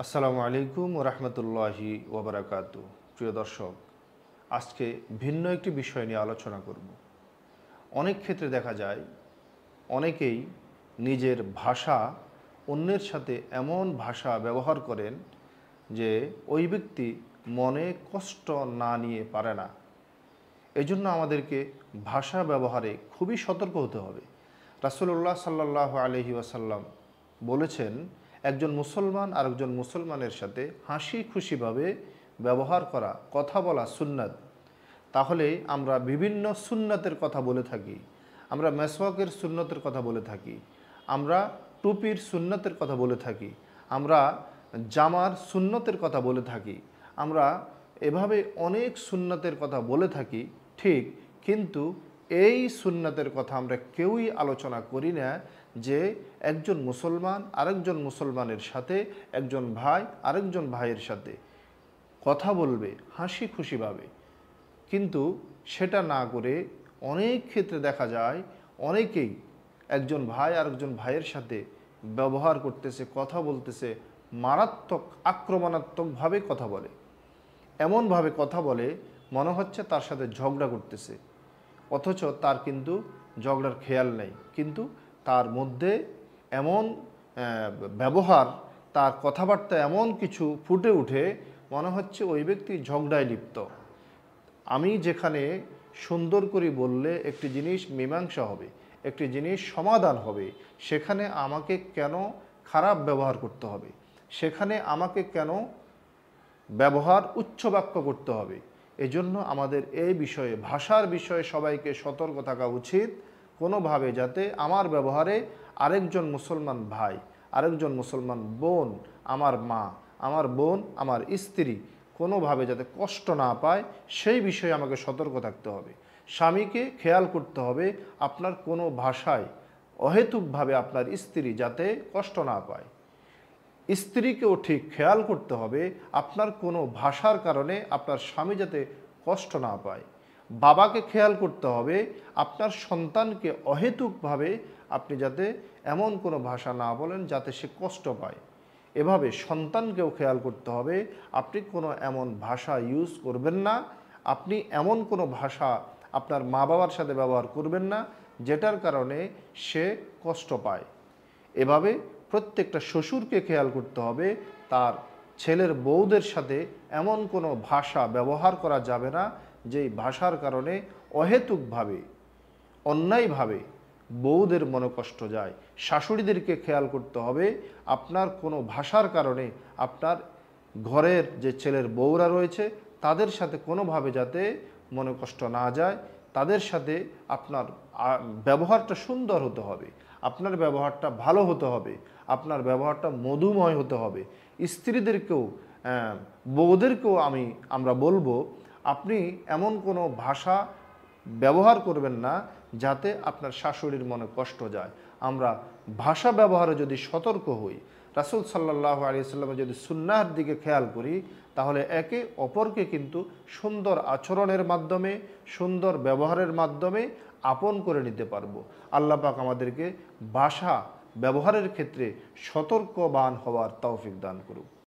আসসালামু আলাইকুম ওয়া রাহমাতুল্লাহি ওয়া বারাকাতুহু। প্রিয় দর্শক, আজকে ভিন্ন একটি বিষয় নিয়ে আলোচনা করব। অনেক ক্ষেত্রে দেখা যায় অনেকেই নিজের ভাষা অন্যের সাথে এমন ভাষা ব্যবহার করেন যে ওই ব্যক্তি মনে কষ্ট না নিয়ে পারে না। এজন্য আমাদেরকে ভাষা ব্যবহারে খুবই সতর্ক হতে হবে। রাসূলুল্লাহ সাল্লাল্লাহু আলাইহি ওয়াসাল্লাম বলেছেন, একজন মুসলমান আরেকজন মুসলমানের সাথে হাসি খুশিভাবে ব্যবহার করা, কথা বলা সুন্নাত। তাহলে আমরা বিভিন্ন সুন্নাতের কথা বলে থাকি। আমরা মেসওয়াকের সুন্নতের কথা বলে থাকি, আমরা টুপির সুন্নতের কথা বলে থাকি, আমরা জামার সুন্নতের কথা বলে থাকি, আমরা এভাবে অনেক সুন্নতের কথা বলে থাকি ঠিক, কিন্তু এই সুন্নতের কথা আমরা কেউই আলোচনা করি না যে একজন মুসলমান আরেকজন মুসলমানের সাথে, একজন ভাই আরেকজন ভাইয়ের সাথে কথা বলবে হাসি খুশিভাবে। কিন্তু সেটা না করে অনেক ক্ষেত্রে দেখা যায় অনেকেই একজন ভাই আরেকজন ভাইয়ের সাথে ব্যবহার করতেছে, কথা বলতেছে, মারাত্মক আক্রমণাত্মকভাবে কথা বলে। এমনভাবে কথা বলে মনে হচ্ছে তার সাথে ঝগড়া করতেছে, অথচ তার কিন্তু ঝগড়ার খেয়াল নেই। কিন্তু তার মধ্যে এমন ব্যবহার, তার কথাবার্তা এমন কিছু ফুটে উঠে মনে হচ্ছে ওই ব্যক্তি ঝগড়ায় লিপ্ত। আমি যেখানে সুন্দর করে বললে একটি জিনিস মীমাংসা হবে, একটি জিনিস সমাধান হবে, সেখানে আমাকে কেন খারাপ ব্যবহার করতে হবে? সেখানে আমাকে কেন ব্যবহার উচ্চ বাক্য করতে হবে? এজন্য আমাদের এই বিষয়ে, ভাষার বিষয়ে সবাইকে সতর্ক থাকা উচিত। কোনোভাবে যাতে আমার ব্যবহারে আরেকজন মুসলমান ভাই, আরেকজন মুসলমান বোন, আমার মা, আমার বোন, আমার স্ত্রী কোনোভাবে যাতে কষ্ট না পায়, সেই বিষয়ে আমাকে সতর্ক থাকতে হবে। স্বামীকে খেয়াল করতে হবে আপনার কোনো ভাষায় অহেতুকভাবে আপনার স্ত্রী যাতে কষ্ট না পায়। স্ত্রীকেও ঠিক খেয়াল করতে হবে আপনার কোনো ভাষার কারণে আপনার স্বামী যাতে কষ্ট না পায়। বাবাকে খেয়াল করতে হবে আপনার সন্তানকে অহেতুকভাবে আপনি যাতে এমন কোনো ভাষা না বলেন যাতে সে কষ্ট পায়। এভাবে সন্তানকেও খেয়াল করতে হবে আপনি কোনো এমন ভাষা ইউজ করবেন না, আপনি এমন কোনো ভাষা আপনার মা বাবার সাথে ব্যবহার করবেন না যেটার কারণে সে কষ্ট পায়। এভাবে প্রত্যেকটা শ্বশুরকে খেয়াল করতে হবে তার ছেলের বউদের সাথে এমন কোনো ভাষা ব্যবহার করা যাবে না যেই ভাষার কারণে অহেতুকভাবে, অন্যায়ভাবে বউদের মনে কষ্ট যায়। শাশুড়িদেরকে খেয়াল করতে হবে আপনার কোনো ভাষার কারণে আপনার ঘরের যে ছেলের বউরা রয়েছে তাদের সাথে কোনোভাবে যাতে মনে কষ্ট না যায়। তাদের সাথে আপনার ব্যবহারটা সুন্দর হতে হবে, আপনার ব্যবহারটা ভালো হতে হবে, আপনার ব্যবহারটা মধুময় হতে হবে। স্ত্রীদেরকেও, বউদেরকেও আমরা বলবো আপনি এমন কোনো ভাষা ব্যবহার করবেন না যাতে আপনার শাশুড়ির মনে কষ্ট যায়। আমরা ভাষা ব্যবহারে যদি সতর্ক হই, রাসূল সাল্লাল্লাহু আলাইহি ওয়াসাল্লামের যদি সুন্নাহর দিকে খেয়াল করি, তাহলে একে অপরকে কিন্তু সুন্দর আচরণের মাধ্যমে, সুন্দর ব্যবহারের মাধ্যমে আপন করে নিতে পারবো। আল্লাহ পাক আমাদেরকে ভাষা ব্যবহারের ক্ষেত্রে সতর্কবান হওয়ার তৌফিক দান করুন।